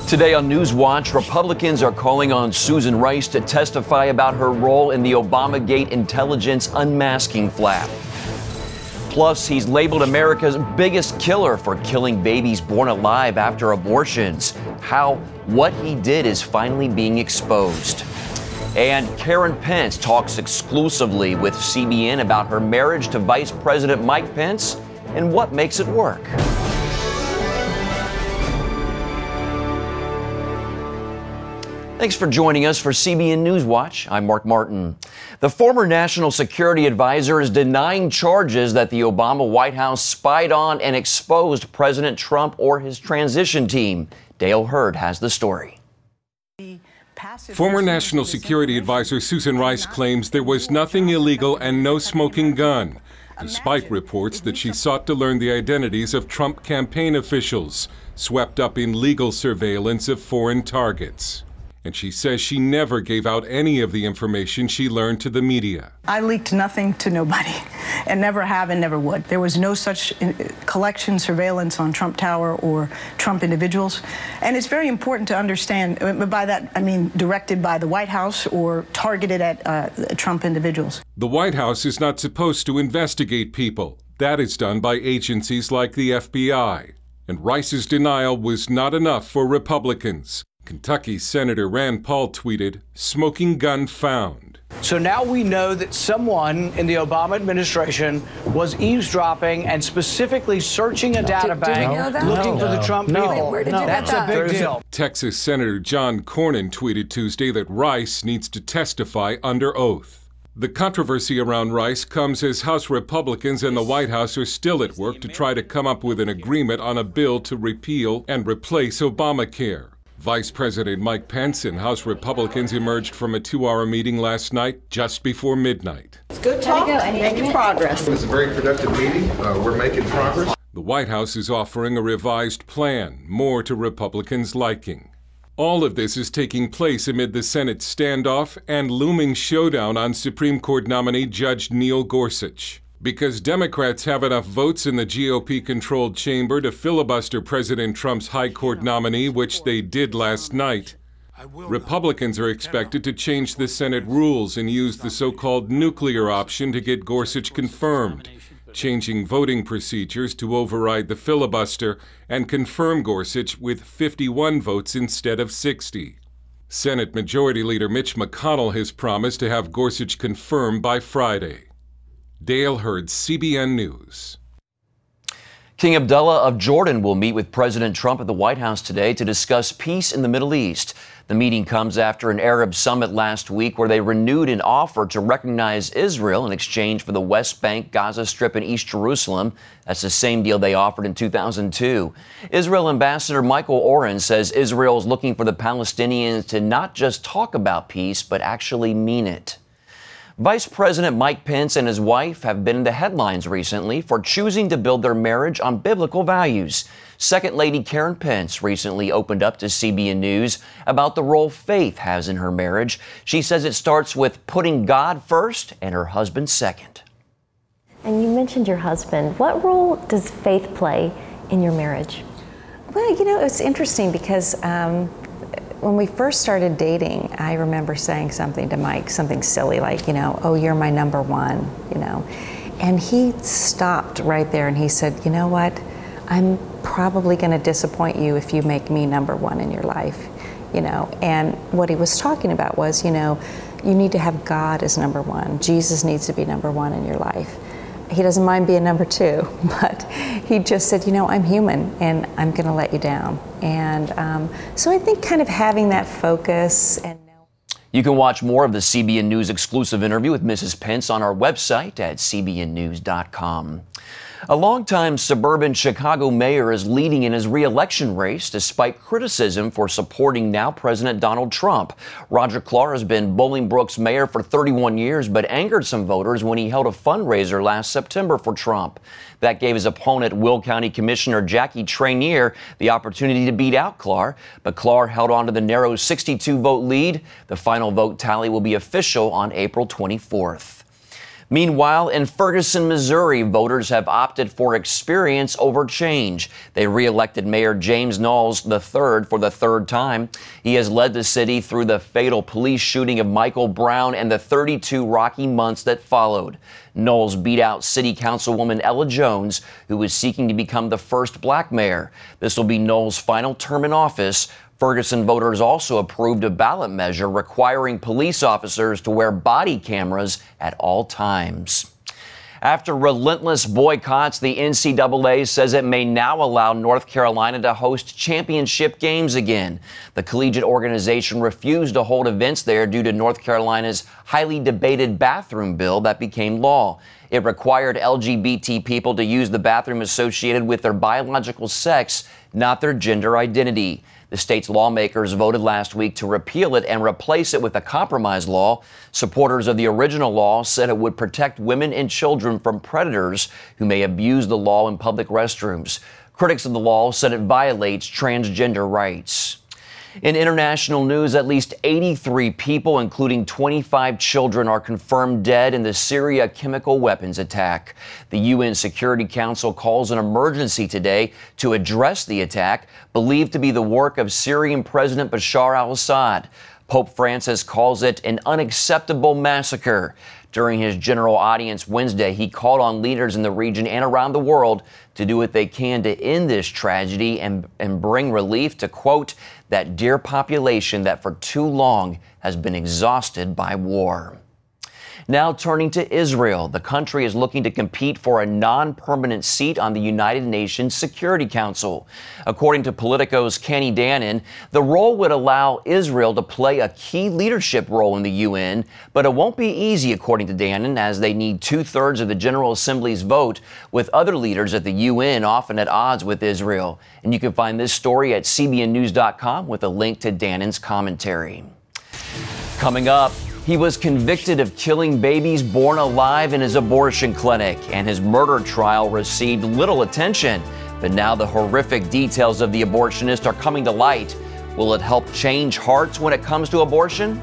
Today on NewsWatch, Republicans are calling on Susan Rice to testify about her role in the Obamagate intelligence unmasking flap. Plus, he's labeled America's biggest killer for killing babies born alive after abortions. How what he did is finally being exposed. And Karen Pence talks exclusively with CBN about her marriage to Vice President Mike Pence and what makes it work. Thanks for joining us for CBN NewsWatch. I'm Mark Martin. The former national security advisor is denying charges that the Obama White House spied on and exposed President Trump or his transition team. Dale Hurd has the story. Former National Security Advisor Susan Rice claims there was nothing illegal and no smoking gun, despite reports that she sought to learn the identities of Trump campaign officials swept up in legal surveillance of foreign targets. And she says she never gave out any of the information she learned to the media. I leaked nothing to nobody, and never have and never would. There was no such collection surveillance on Trump Tower or Trump individuals. And it's very important to understand, by that I mean directed by the White House or targeted at Trump individuals. The White House is not supposed to investigate people. That is done by agencies like the FBI. And Rice's denial was not enough for Republicans. Kentucky Senator Rand Paul tweeted, "Smoking gun found." So now we know that someone in the Obama administration was eavesdropping and specifically searching a data bank looking for the Trump people. That's a big deal. Texas Senator John Cornyn tweeted Tuesday that Rice needs to testify under oath. The controversy around Rice comes as House Republicans and the White House are still at work to try to come up with an agreement on a bill to repeal and replace Obamacare. Vice President Mike Pence and House Republicans emerged from a 2-hour meeting last night just before midnight. It's good talk, making progress. It was a very productive meeting. We're making progress. The White House is offering a revised plan, more to Republicans' liking. All of this is taking place amid the Senate standoff and looming showdown on Supreme Court nominee Judge Neil Gorsuch. Because Democrats have enough votes in the GOP-controlled chamber to filibuster President Trump's high court nominee, which they did last night, Republicans are expected to change the Senate rules and use the so-called nuclear option to get Gorsuch confirmed, changing voting procedures to override the filibuster and confirm Gorsuch with 51 votes instead of 60. Senate Majority Leader Mitch McConnell has promised to have Gorsuch confirmed by Friday. Dale Hurd, CBN News. King Abdullah of Jordan will meet with President Trump at the White House today to discuss peace in the Middle East. The meeting comes after an Arab summit last week where they renewed an offer to recognize Israel in exchange for the West Bank, Gaza Strip, and East Jerusalem. That's the same deal they offered in 2002. Israel Ambassador Michael Oren says Israel is looking for the Palestinians to not just talk about peace, but actually mean it. Vice President Mike Pence and his wife have been in the headlines recently for choosing to build their marriage on biblical values. Second Lady Karen Pence recently opened up to CBN News about the role faith has in her marriage. She says it starts with putting God first and her husband second. And you mentioned your husband. What role does faith play in your marriage? Well, you know, it's interesting because when we first started dating, I remember saying something to Mike, something silly like, oh, you're my number one, And he stopped right there and he said, you know what? I'm probably going to disappoint you if you make me number one in your life, And what he was talking about was, you need to have God as number one. Jesus needs to be number one in your life. He doesn't mind being number two, but he just said, I'm human and I'm going to let you down. And so I think kind of having that focus and You can watch more of the CBN News exclusive interview with Mrs. Pence on our website at cbnnews.com. A longtime suburban Chicago mayor is leading in his re-election race despite criticism for supporting now President Donald Trump. Roger Clark has been Bolingbrook's mayor for 31 years, but angered some voters when he held a fundraiser last September for Trump. That gave his opponent, Will County Commissioner Jackie Trainier, the opportunity to beat out Clark, but Clark held on to the narrow 62-vote lead. The final vote tally will be official on April 24th. Meanwhile, in Ferguson, Missouri, voters have opted for experience over change. They re-elected Mayor James Knowles III for the third time. He has led the city through the fatal police shooting of Michael Brown and the 32 rocky months that followed. Knowles beat out City Councilwoman Ella Jones, who was seeking to become the first black mayor. This will be Knowles' final term in office. Ferguson voters also approved a ballot measure requiring police officers to wear body cameras at all times. After relentless boycotts, the NCAA says it may now allow North Carolina to host championship games again. The collegiate organization refused to hold events there due to North Carolina's highly debated bathroom bill that became law. It required LGBT people to use the bathroom associated with their biological sex, not their gender identity. The state's lawmakers voted last week to repeal it and replace it with a compromise law. Supporters of the original law said it would protect women and children from predators who may abuse the law in public restrooms. Critics of the law said it violates transgender rights. In international news, at least 83 people, including 25 children, are confirmed dead in the Syria chemical weapons attack. The UN Security Council calls an emergency today to address the attack, believed to be the work of Syrian President Bashar al-Assad. Pope Francis calls it an unacceptable massacre. During his general audience Wednesday, he called on leaders in the region and around the world to do what they can to end this tragedy and bring relief to, quote, that dear population that for too long has been exhausted by war. Now turning to Israel, the country is looking to compete for a non-permanent seat on the United Nations Security Council. According to Politico's Kenny Dannon, the role would allow Israel to play a key leadership role in the UN, but it won't be easy, according to Dannon, as they need 2/3 of the General Assembly's vote, with other leaders at the UN often at odds with Israel. And you can find this story at cbnnews.com with a link to Dannon's commentary. Coming up, he was convicted of killing babies born alive in his abortion clinic, and his murder trial received little attention. But now the horrific details of the abortionist are coming to light. Will it help change hearts when it comes to abortion?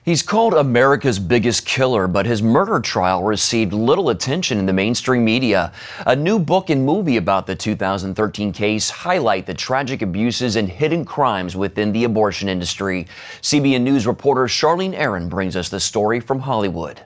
He's called America's biggest killer, but his murder trial received little attention in the mainstream media. A new book and movie about the 2013 case highlight the tragic abuses and hidden crimes within the abortion industry. CBN News reporter Charlene Aaron brings us the story from Hollywood.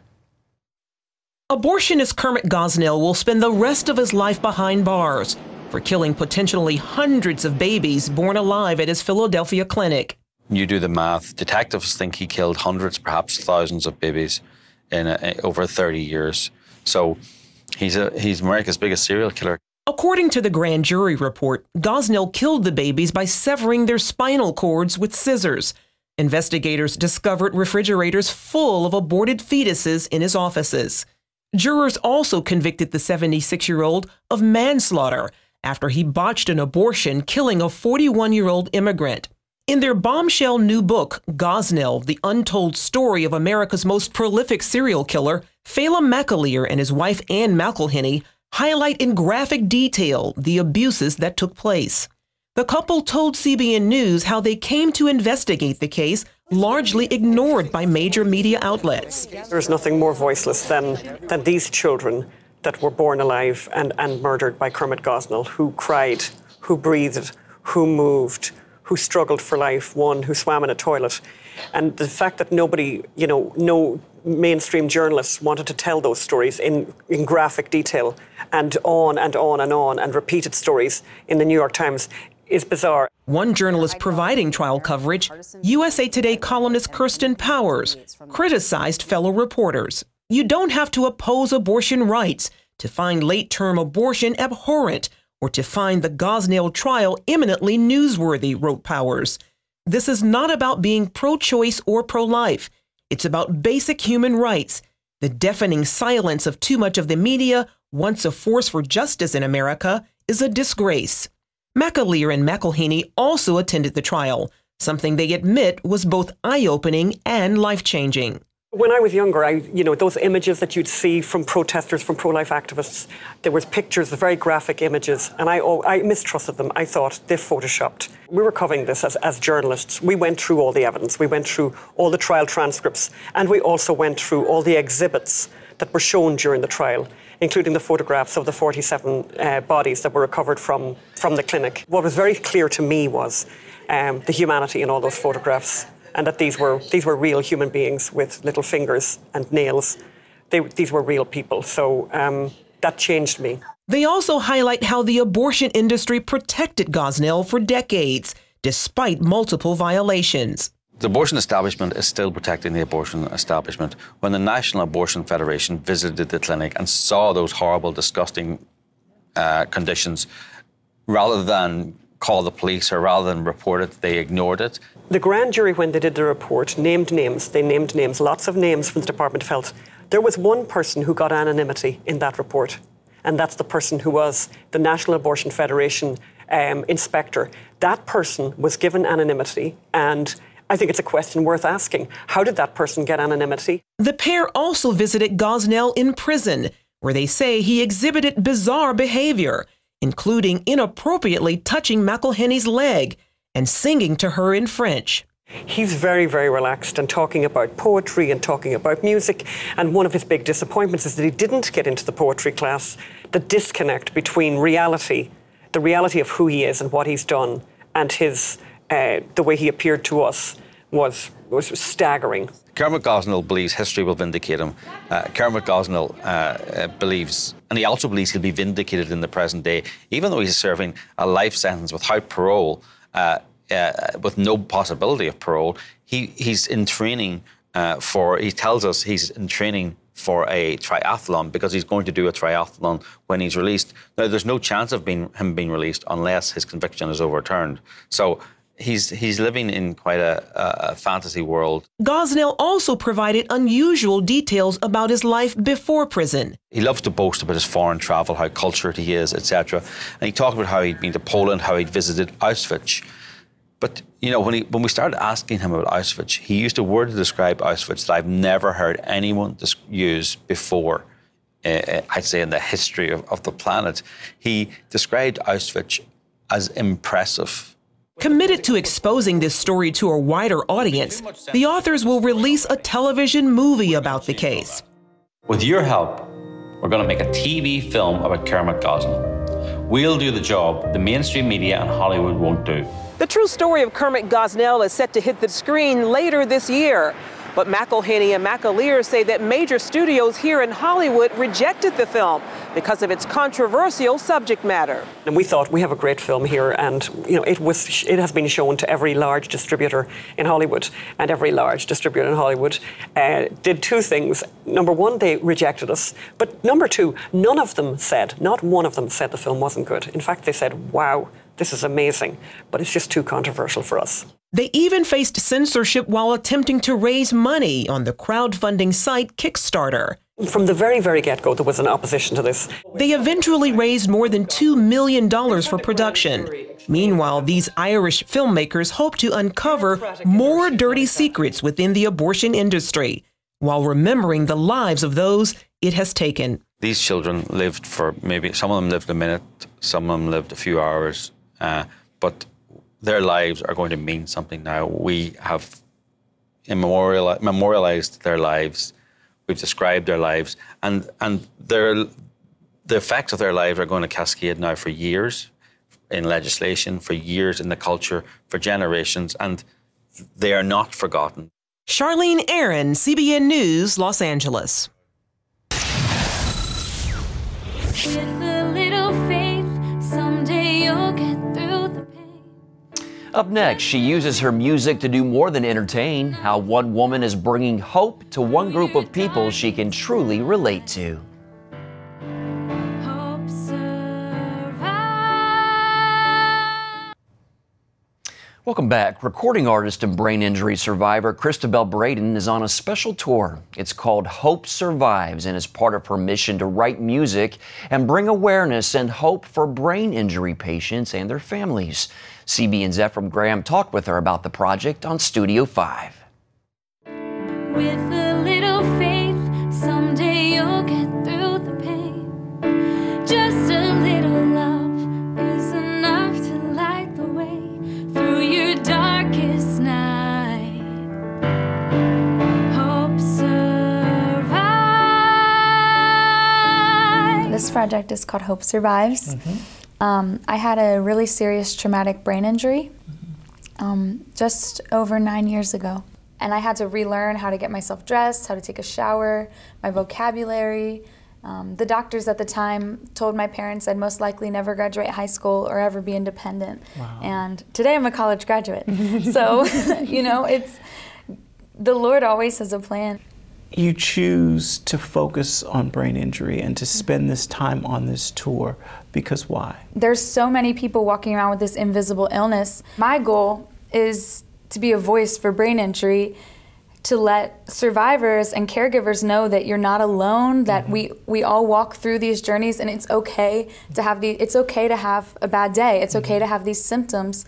Abortionist Kermit Gosnell will spend the rest of his life behind bars for killing potentially hundreds of babies born alive at his Philadelphia clinic. You do the math. Detectives think he killed hundreds, perhaps thousands of babies in over 30 years. So he's America's biggest serial killer. According to the grand jury report, Gosnell killed the babies by severing their spinal cords with scissors. Investigators discovered refrigerators full of aborted fetuses in his offices. Jurors also convicted the 76-year-old of manslaughter after he botched an abortion, killing a 41-year-old immigrant. In their bombshell new book, Gosnell, The Untold Story of America's Most Prolific Serial Killer, Phelan McAleer and his wife Ann McElhinney highlight in graphic detail the abuses that took place. The couple told CBN News how they came to investigate the case, largely ignored by major media outlets. There's nothing more voiceless than these children that were born alive and murdered by Kermit Gosnell, who cried, who breathed, who moved, who struggled for life, one who swam in a toilet. And the fact that nobody, no mainstream journalists wanted to tell those stories in graphic detail and on and on and on, and repeated stories in the New York Times is bizarre. One journalist providing trial coverage, USA Today columnist Kirsten Powers, criticized fellow reporters. You don't have to oppose abortion rights to find late-term abortion abhorrent or to find the Gosnell trial eminently newsworthy, wrote Powers. This is not about being pro-choice or pro-life. It's about basic human rights. The deafening silence of too much of the media, once a force for justice in America, is a disgrace. McAleer and McElhinney also attended the trial, something they admit was both eye-opening and life-changing. When I was younger, those images that you'd see from protesters, from pro-life activists, there was pictures, very graphic images, and I mistrusted them. I thought they're photoshopped. We were covering this as journalists. We went through all the evidence. We went through all the trial transcripts, and we also went through all the exhibits that were shown during the trial, including the photographs of the 47 bodies that were recovered from the clinic. What was very clear to me was the humanity in all those photographs, and that these were real human beings with little fingers and nails. These were real people, so that changed me. They also highlight how the abortion industry protected Gosnell for decades, despite multiple violations. The abortion establishment is still protecting the abortion establishment. When the National Abortion Federation visited the clinic and saw those horrible, disgusting conditions, rather than call the police or rather than report it, they ignored it. The grand jury, when they did the report, named names. They named names, lots of names from the Department of Health. There was one person who got anonymity in that report, and that's the person who was the National Abortion Federation inspector. That person was given anonymity, and I think it's a question worth asking. How did that person get anonymity? The pair also visited Gosnell in prison, where they say he exhibited bizarre behavior, including inappropriately touching McElhenney's leg and singing to her in French. He's very, very relaxed and talking about poetry and talking about music. And one of his big disappointments is that he didn't get into the poetry class. The disconnect between reality, the reality of who he is and what he's done, and the way he appeared to us was staggering. Kermit Gosnell believes history will vindicate him. Kermit Gosnell believes, and he also believes he'll be vindicated in the present day, even though he's serving a life sentence without parole, with no possibility of parole. He's in training he tells us he's in training for a triathlon because he's going to do a triathlon when he's released. Now, there's no chance of him being released unless his conviction is overturned. So he's living in quite a fantasy world. Gosnell also provided unusual details about his life before prison. He loves to boast about his foreign travel, how cultured he is, etc. And he talked about how he'd been to Poland, how he'd visited Auschwitz. But, when we started asking him about Auschwitz, he used a word to describe Auschwitz that I've never heard anyone use before, I'd say in the history of the planet. He described Auschwitz as impressive. Committed to exposing this story to a wider audience, the authors will release a television movie about the case. With your help, we're going to make a TV film about Kermit Gosnell. We'll do the job the mainstream media and Hollywood won't do. The true story of Kermit Gosnell is set to hit the screen later this year. But McElhenney and McAleer say that major studios here in Hollywood rejected the film because of its controversial subject matter. And we thought, we have a great film here, and it has been shown to every large distributor in Hollywood, and every large distributor in Hollywood did two things. Number one, they rejected us, but number two, not one of them said the film wasn't good. In fact, they said, wow, this is amazing, but it's just too controversial for us. They even faced censorship while attempting to raise money on the crowdfunding site Kickstarter. From the very, very get-go, there was an opposition to this. They eventually raised more than $2 million for production. Meanwhile, these Irish filmmakers hope to uncover more dirty secrets within the abortion industry, while remembering the lives of those it has taken. These children lived for some of them lived a minute, some of them lived a few hours, but their lives are going to mean something now. We have memorialized their lives. We've described their lives, and the effects of their lives are going to cascade now for years in legislation, for years in the culture, for generations, and they are not forgotten. Charlene Aaron, CBN News, Los Angeles. With a little faith, someday you'll get through the pain. Up next, she uses her music to do more than entertain. How one woman is bringing hope to one group of people she can truly relate to. Welcome back. Recording artist and brain injury survivor Christabel Braden is on a special tour. It's called Hope Survives and is part of her mission to write music and bring awareness and hope for brain injury patients and their families. CBN's Ephraim Graham talked with her about the project on Studio 5. With a little This project is called Hope Survives. I had a really serious traumatic brain injury just over 9 years ago. And I had to relearn how to get myself dressed, how to take a shower, my vocabulary. The doctors at the time told my parents I'd most likely never graduate high school or ever be independent. Wow. And today I'm a college graduate. So, you know, the Lord always has a plan. You choose to focus on brain injury and to spend this time on this tour, because why? There's so many people walking around with this invisible illness. My goal is to be a voice for brain injury, to let survivors and caregivers know that you're not alone, that we all walk through these journeys, and it's okay to have a bad day. It's okay to have these symptoms.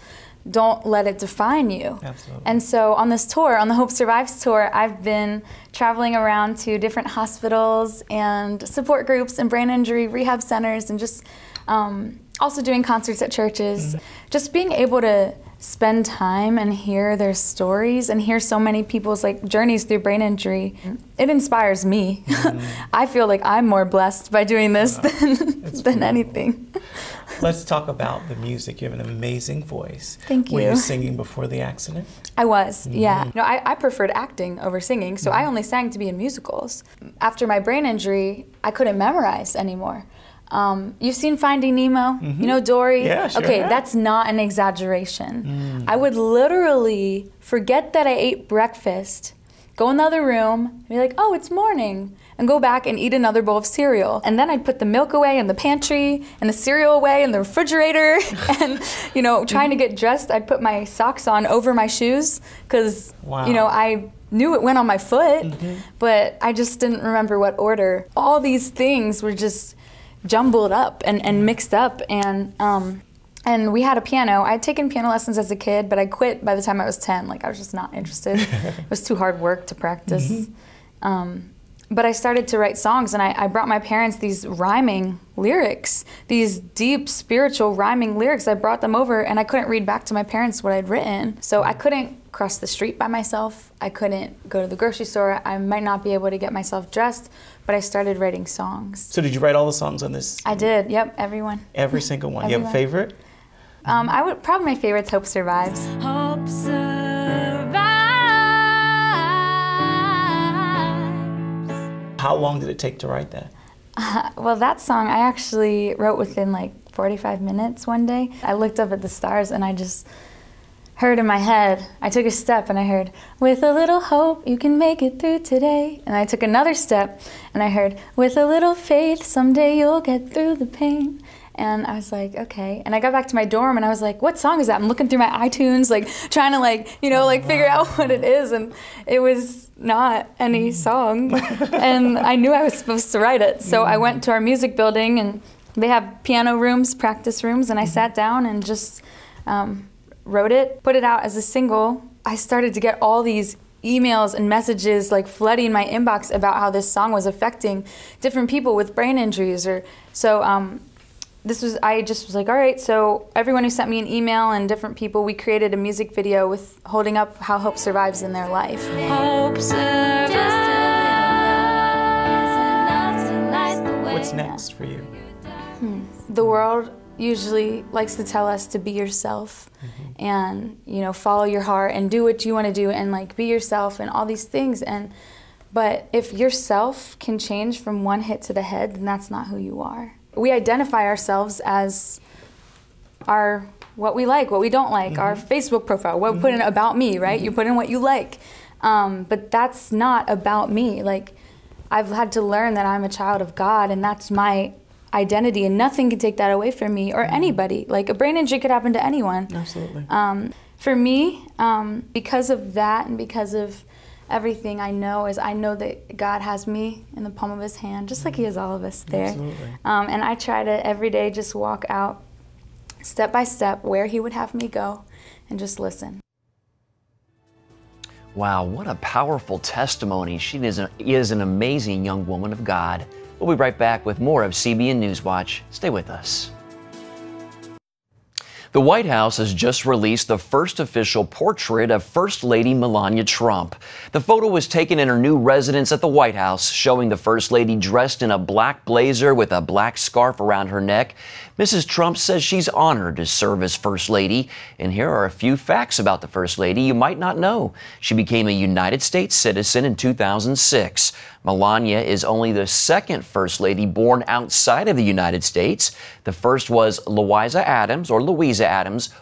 Don't let it define you. Absolutely. And so on this tour, on the Hope Survives tour, I've been traveling around to different hospitals and support groups and brain injury rehab centers, and just also doing concerts at churches. Just being able to spend time and hear their stories and hear so many people's journeys through brain injury, it inspires me. I feel like I'm more blessed by doing this than anything. Let's talk about the music. You have an amazing voice. Thank you. Were you singing before the accident? I was, yeah. No, I preferred acting over singing, so I only sang to be in musicals. After my brain injury, I couldn't memorize anymore. You've seen Finding Nemo, you know Dory? Yeah, sure. Okay, that's not an exaggeration. I would literally forget that I ate breakfast, go in the other room, and be like, oh, it's morning, and go back and eat another bowl of cereal. And then I'd put the milk away in the pantry, and the cereal away in the refrigerator, and, you know, trying to get dressed, I'd put my socks on over my shoes, because, you know, I knew it went on my foot, but I just didn't remember what order. All these things were just jumbled up and mixed up, and we had a piano. I had taken piano lessons as a kid, but I quit by the time I was 10. Like, I was just not interested. It was too hard work to practice. But I started to write songs, and I brought my parents these rhyming lyrics, these deep spiritual rhyming lyrics. I brought them over, and I couldn't read back to my parents what I'd written. So I couldn't cross the street by myself. I couldn't go to the grocery store. I might not be able to get myself dressed, but I started writing songs. So did you write all the songs on this? I did, yep, everyone. Every single one. You have a favorite? Probably my favorite's Hope Survives. Hope survives. How long did it take to write that? Well, that song I actually wrote within like 45 minutes one day. I looked up at the stars and I just heard in my head, I took a step and I heard, with a little hope you can make it through today. And I took another step and I heard, with a little faith someday you'll get through the pain. And I was like, okay. And I got back to my dorm and I was like, what song is that? I'm looking through my iTunes, like trying to figure out what it is. And it was not any song. And I knew I was supposed to write it. So I went to our music building, and they have piano rooms, practice rooms, and I sat down and just wrote it, put it out as a single. I started to get all these emails and messages like flooding my inbox about how this song was affecting different people with brain injuries. I just was like, all right, so everyone who sent me an email and different people, we created a music video with holding up how hope survives in their life. Hope survives. What's next for you? The world usually likes to tell us to be yourself and, you know, follow your heart and do what you want to do and like be yourself and all these things. But if yourself can change from one hit to the head, then that's not who you are. We identify ourselves as what we like, what we don't like, our Facebook profile, what we put in about me, right? You put in what you like. But that's not about me. Like, I've had to learn that I'm a child of God, and that's my identity, and nothing can take that away from me or anybody. Like, a brain injury could happen to anyone. Absolutely. For me, because of that and because of everything I know that God has me in the palm of his hand, just like he has all of us there. Absolutely. And I try to every day just walk out step by step where he would have me go and just listen. Wow, what a powerful testimony. She is an amazing young woman of God. We'll be right back with more of CBN NewsWatch. Stay with us. The White House has just released the first official portrait of First Lady Melania Trump. The photo was taken in her new residence at the White House, showing the First Lady dressed in a black blazer with a black scarf around her neck. Mrs. Trump says she's honored to serve as First Lady. And here are a few facts about the First Lady you might not know. She became a United States citizen in 2006. Melania is only the second First Lady born outside of the United States. The first was Louisa Adams,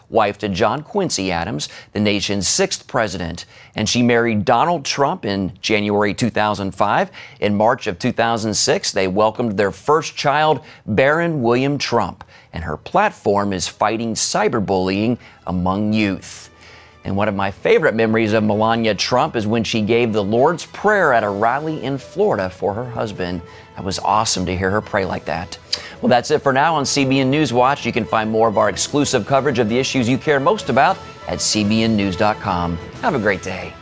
wife to John Quincy Adams, the nation's 6th president. And she married Donald Trump in January 2005. In March of 2006, they welcomed their first child, Baron William Trump. And her platform is fighting cyberbullying among youth. And one of my favorite memories of Melania Trump is when she gave the Lord's Prayer at a rally in Florida for her husband. That was awesome to hear her pray like that. Well, that's it for now on CBN NewsWatch. You can find more of our exclusive coverage of the issues you care most about at cbnnews.com. Have a great day.